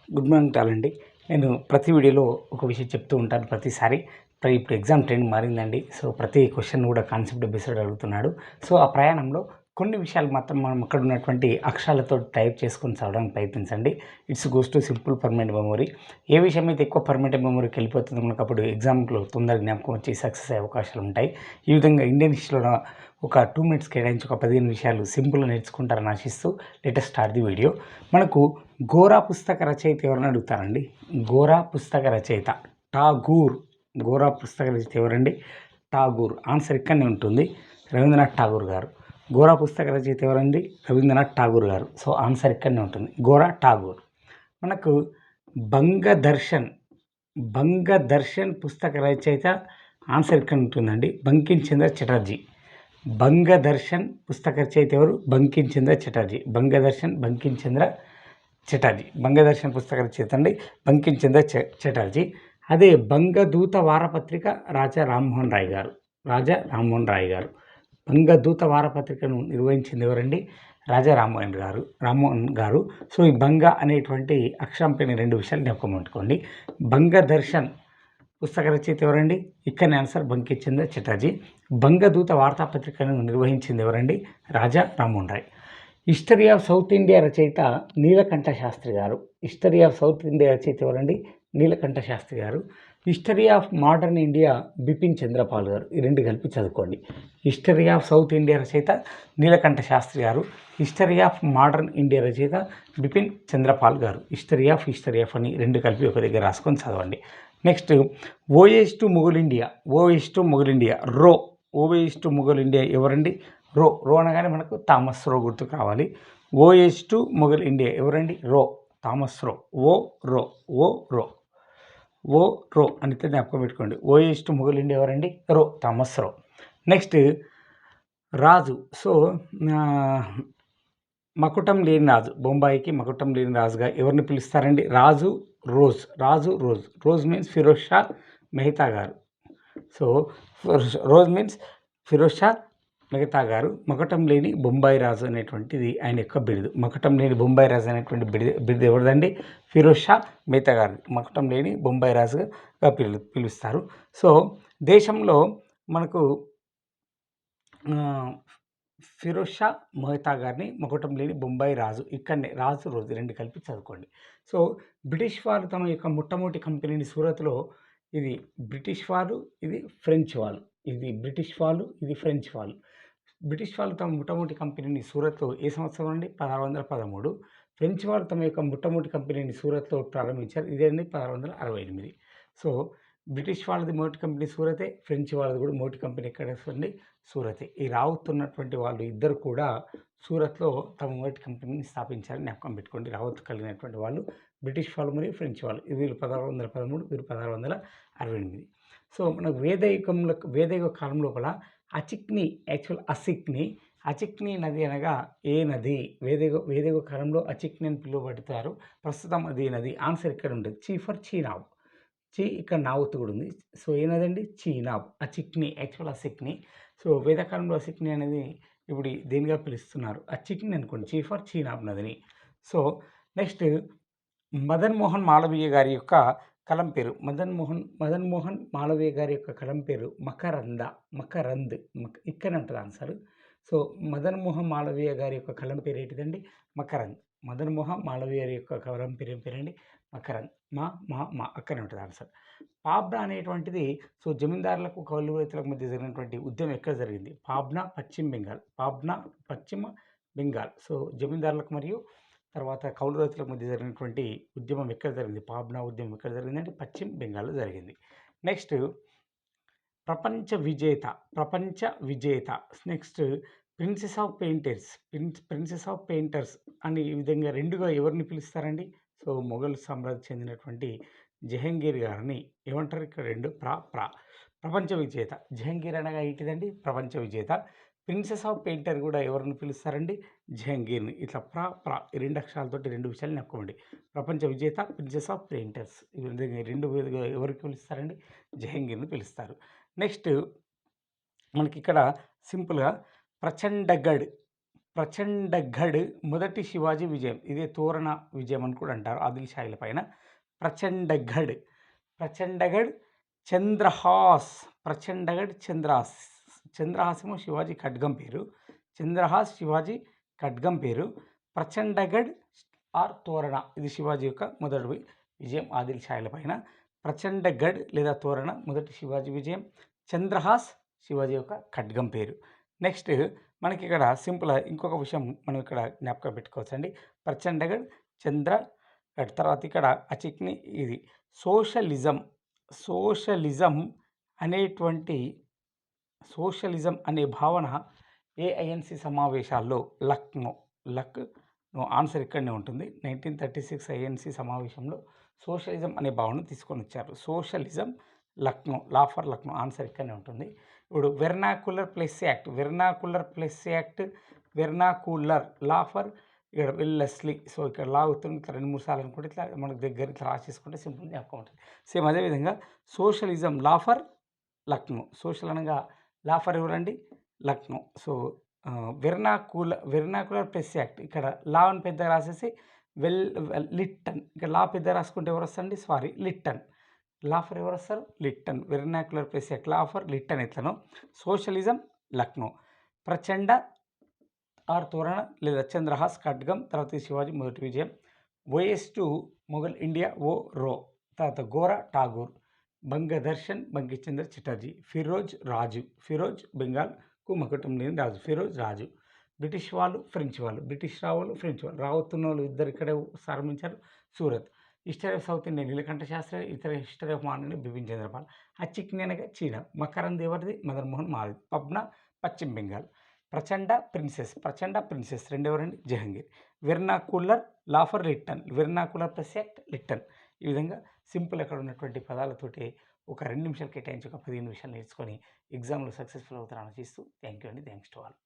Good morning టాలండి. నేను ప్రతి వీడియోలో ఒక విషయం చెప్తూ ఉంటాను ప్రతిసారి. ఇప్పుడు ఎగ్జామ్ ట్రెండ్ మారిందండి. సో, ప్రతి క్వెషన్ కూడా కాన్సెప్ట్ బేస్డ్ అడుగుతున్నాడు. సో, ఆ ప్రయాణంలో కొన్ని విషయాలు మాత్రం మనం అక్కడ ఉన్నటువంటి అక్షరాలతో టైప్ చేసుకొని చదవడానికి ప్రయత్నించండి. It's goes to simple permanent memory. ఏ విషయం అయితే ఎక్కువ పర్మనెంట్ మెమరీకి వెళ్ళిపోతుందో మనకు అప్పుడు ఎగ్జామ్‌లో తొందరగా జ్ఞాపకం వచ్చి సక్సెస్ అయ్యే అవకాశాలు ఉంటాయి. ఈ విధంగా ఇండియన్ హిస్టరీలో ఒక 2 మినిట్స్ కేటాయించి ఒక 15 విషయాలు సింపుల్‌గా నేర్చుకుంటారని ఆశిస్తూ let us start the video. మనకు గోరా పుస్తక రచయిత ఎవరని అడుగుతారండి. గోరా పుస్తక రచయిత ఠాగూర్. గోరా పుస్తక రచయిత ఎవరండి? ఠాగూర్. ఆన్సర్ ఇక్కడనే ఉంటుంది. రవీంద్రనాథ్ ఠాగూర్ గారు. గోరా పుస్తక రచయిత ఎవరండి? రవీంద్రనాథ్ ఠాగూర్ గారు. సో, ఆన్సర్ ఇక్కడనే ఉంటుంది. గోరా ఠాగూర్. మనకు బంగదర్శన్. బంగదర్శన్ పుస్తక రచయిత ఆన్సర్ ఇక్కడ ఉంటుందండి. బంకిం చంద్ర చటర్జీ. బంగదర్శన్ పుస్తక రచయిత ఎవరు? బంకిం చంద్ర చటర్జీ. బంగదర్శన్ బంకిం చంద్ర చటర్జీ. బంగదర్శన్ పుస్తక రచయిత అండి బంకిం చంద్ర చటర్జీ. అదే బంగదూత వారపత్రిక రాజా రామ్మోహన్ రాయ్ గారు. రాజా రామ్మోహన్ రాయ్ గారు. బంగదూత వారపత్రికను నిర్వహించింది ఎవరండి? రాజా రామ్మోహన్ గారు. సో, ఈ బంగ అనేటువంటి అక్షరం పైన 2 విషయాలు జ్ఞాపకం పెట్టుకోండి. బంగదర్శన్ పుస్తక రచయిత ఎవరండి? ఇక్కడనే ఆన్సర్ బంకిం చంద్ర చటర్జీ. బంగదూత వార్తాపత్రికను నిర్వహించింది ఎవరండి? Raja Rammohan Roy. History of south India రచయిత నీలకంఠ శాస్త్రి గారు. హిస్టరీ ఆఫ్ సౌత్ ఇండియా రచయిత ఎవరండి? నీలకంఠ శాస్త్రి గారు. History of modern India Bipin Chanderpaul గారు. ఈ 2 కలిపి చదువుకోండి. హిస్టరీ ఆఫ్ సౌత్ ఇండియా రచయిత నీలకంఠ శాస్త్రి గారు. హిస్టరీ ఆఫ్ మోడర్న్ ఇండియా రచయిత బిపిన్ చంద్రపాల్ గారు. హిస్టరీ ఆఫ్ అని 2 కలిపి ఒక దగ్గర రాసుకొని చదవండి. Next OS to Mughal India. OS to Mughal India Roe. OS to Mughal India ఎవరండి? రో అనగానే మనకు థామస్ రో గుర్తుకు రావాలి. ఓఎస్ టు మొఘల్ ఇండియా ఎవరండి? Thomas Roe. ఓ రో అని జ్ఞాపకం పెట్టుకోండి. ఓఎస్ టు మొఘల్ ఇండియా ఎవరండి? Thomas Roe. నెక్స్ట్ రాజు. సో, మకుటం లేని రాజు. బొంబాయికి మకుటం లేని రాజుగా ఎవరిని పిలుస్తారండి? రాజు రోజ్ మీన్స్ ఫిరోజ్ షా మెహతా గారు. So, rose means Feroze Shah Mehta గారు. మకుటం లేని బొంబాయి రాజు అనేటువంటిది ఆయన యొక్క బిరుదు. మకుటం లేని బొంబాయి రాజు అనేటువంటి బిరుదు ఎవరిదండి? ఫిరోజ్ షా మెహతా గారు. మకుటం లేని బొంబాయి రాజుగా పిలుస్తారు. సో, దేశంలో మనకు ఫిరోజ్ షా మెహతా గారిని మకుటం లేని బొంబాయి రాజు. ఇక్కడనే రాజు రోజు 2 కలిపి చదువుకోండి. సో, బ్రిటిష్ వారు తమ యొక్క మొట్టమొదటి కంపెనీని సూరత్లో, ఇది బ్రిటిష్ వారు, ఇది ఫ్రెంచ్ వాళ్ళు. ఇది బ్రిటిష్ వాళ్ళు, ఇది ఫ్రెంచ్ వాళ్ళు. బ్రిటిష్ వాళ్ళు తమ మొట్టమొదటి కంపెనీని సూరత్లో ఏ సంవత్సరం అండి? 1613. ఫ్రెంచ్ వాళ్ళు తమ యొక్క మొట్టమొదటి కంపెనీని సూరత్లో ప్రారంభించారు. ఇదేంటి 1668. సో, బ్రిటిష్ వాళ్ళది మొదటి కంపెనీ సూరతే, ఫ్రెంచ్ వాళ్ళది కూడా మొదటి కంపెనీ ఎక్కడ వస్తుంది? సూరతే. ఈ రావుత్ ఉన్నటువంటి వాళ్ళు ఇద్దరు కూడా సూరత్లో తమ మొదటి కంపెనీని స్థాపించారని జ్ఞాపకం పెట్టుకోండి. రావుత్ కలిగినటువంటి వాళ్ళు బ్రిటిష్ వాళ్ళు మరియు ఫ్రెంచ్ వాళ్ళు. వీళ్ళు 1613, వీరు 1668. సో, మనకు వేదయుగ కాలం లోపల అచిక్ని నది అనగా ఏ నది? వేదయుగ కాలంలో అచిక్ని అని పిలువబడతారు. ప్రస్తుతం అది నది. ఆన్సర్ ఇక్కడ ఉంటుంది. చీనాబ్. ఇక్కడ నావత్తు కూడా ఉంది. సో, ఏ నది అండి? చీనాబ్. అసిక్ని. సో, వేదకాలంలో అసిక్ని అనేది ఇప్పుడు దేనిగా పిలుస్తున్నారు? అచిక్ని అనుకోండి. చీనాబ్ నదిని. సో, నెక్స్ట్ మదన్ మోహన్ మాళవీయ గారి యొక్క కలం పేరు. మదన్ మోహన్ మాళవీయ గారి యొక్క కలం పేరు మకరంద్. ఇక్కడ ఉంటుంది ఆన్సర్. సో, మదన్ మోహన్ మాళవీయ గారి యొక్క కలం పేరు ఏంటిదండి? మకరంద్. మదన్ మోహన్ మాళవీయ గారి యొక్క కలం పేరు పేరండి మకరంద్. అక్కడే ఉంటుంది ఆన్సర్. పాబ్నా అనేటువంటిది, సో, జమీందారులకు కౌలు రైతులకు మధ్య జరిగినటువంటి ఉద్యమం ఎక్కడ జరిగింది? పాబ్నా పశ్చిమ బెంగాల్. సో, జమీందారులకు మరియు తర్వాత కౌలు రైతులకు మధ్య జరిగినటువంటి ఉద్యమం ఎక్కడ జరిగింది? పాబ్నా ఉద్యమం ఎక్కడ జరిగిందంటే పశ్చిమ బెంగాల్లో జరిగింది. నెక్స్ట్ ప్రపంచ విజేత. నెక్స్ట్ ప్రిన్సెస్ ఆఫ్ పెయింటర్స్ అని ఈ విధంగా 2గా ఎవరిని పిలుస్తారండి? సో, మొఘల్ సామ్రాజ్యం చెందినటువంటి జహంగీర్ గారిని ఏమంటారు? ఇక్కడ 2 ప్రపంచ విజేత. జహంగీర్ అనగా ఏంటిదండి? ప్రపంచ విజేత. ప్రిన్సెస్ ఆఫ్ పెయింటర్ కూడా ఎవరిని పిలుస్తారండి? జహంగీర్ని. ఇట్లా ఈ 2 అక్షరాలతోటి 2 విషయాలు నొక్కండి. ప్రపంచ విజేత, ప్రిన్సెస్ ఆఫ్ పెయింటర్స్. ఈ 2 ఎవరికి పిలుస్తారండి? జహంగీర్ని పిలుస్తారు. నెక్స్ట్ మనకి ఇక్కడ సింపుల్గా ప్రచండగఢ్ ప్రచండగఢ్ మొదటి శివాజీ విజయం. ఇదే తోరణ విజయం అని కూడా అంటారు ఆదిల్షాహీల పైన. ప్రచండగఢ్, ప్రచండగఢ్, చంద్రహాస్, ప్రచండగఢ్, చంద్రహాస్. చంద్రహాస్ ఏమో శివాజీ ఖడ్గం పేరు. చంద్రహాస్ శివాజీ ఖడ్గం పేరు. ప్రచండగఢ్ ఆర్ తోరణ ఇది శివాజీ యొక్క మొదటి విజయం ఆదిల్షాహీల పైన. ప్రచండగఢ్ లేదా తోరణ మొదటి శివాజీ విజయం. చంద్రహాస్ శివాజీ యొక్క ఖడ్గం పేరు. నెక్స్ట్ మనకి ఇక్కడ సింపుల్ ఇంకొక విషయం మనం ఇక్కడ జ్ఞాపకం పెట్టుకోవచ్చండి. ప్రచండగఢ్, చంద్రగఢ్. తర్వాత ఇక్కడ అచిక్ని ఇది సోషలిజం. సోషలిజం అనేటువంటి సోషలిజం అనే భావన ఏఐఎన్సి సమావేశాల్లో లక్నో ఆన్సర్ ఇక్కడనే ఉంటుంది. 1936 ఐఎన్సి సమావేశంలో సోషలిజం అనే భావనను తీసుకొని వచ్చారు. Socialism Lucknow, law for Lucknow answer ఇక్కడనే ఉంటుంది. ఇప్పుడు vernacular press act, vernacular press act, vernacular law for ఇక్కడ వెల్లెస్లీ. సో ఇక్కడ లా అవుతుంది, ఇట్లా 2-3 సార్లు అనుకుంటే ఇట్లా మనకు దగ్గర ఇట్లా రాసేసుకుంటే సింపుల్ జ్ఞాపకం ఉంటుంది. సేమ్ అదేవిధంగా socialism law for Lucknow. Social అనగా లా ఫర్ ఎవరండి? Lucknow. So vernacular press act ఇక్కడ లా అని పెద్దగా రాసేసి లిట్టన్. ఇక్కడ లా పెద్ద రాసుకుంటే ఎవరు వస్తారండి? Sorry, Lytton. లా ఫర్ ఎవరు వస్తారు? Lytton. Vernacular press act law for Lytton ఎట్లను. సోషలిజం లక్నో. ప్రచండ ఆర్ తోరణ లేదా చంద్రహాస్ ఖడ్గం. తర్వాత శివాజీ మొదటి విజయం. ఓఎస్ టు మొఘల్ ఇండియా రో. తర్వాత గోరా ఠాగూర్. బంగదర్శన్ బంకిచంద్ర చటర్జీ. ఫిరోజ్ రాజు. ఫిరోజ్ బెంగాల్ కుమ్మకటం లేని రాజు. ఫిరోజ్ రాజు. బ్రిటిష్ వాళ్ళు, ఫ్రెంచ్ వాళ్ళు. బ్రిటిష్ రావులు, ఫ్రెంచ్ వాళ్ళు. రావుతున్న వాళ్ళు ఇద్దరు ఇక్కడే స్థాపించారు. Surat. History of south India Nilakanta Sastri. ఇతర హిస్టరీ ఆఫ్ మాండని బిపిన్ చంద్రపాల్. అచిక్ని అనగా చీనా. మకరంద్ ఎవరిది? మదన్ మోహన్ మాల్వీ. పబ్నా పశ్చిమ బెంగాల్. ప్రచండ ప్రిన్సెస్. ప్రచండ ప్రిన్సెస్ రెండెవరండి? Jahangir. Vernacular law for Lytton. Vernacular press act Lytton. ఈ విధంగా సింపుల్ అక్కడ ఉన్నటువంటి పదాలతోటి ఒక 2 నిమిషాలు కేటాయించి ఒక 15 నిమిషాలు నేర్చుకొని ఎగ్జామ్లో సక్సెస్ఫుల్ అవుతారని ఆశిస్తూ థ్యాంక్ యూ అండి. Thanks to all.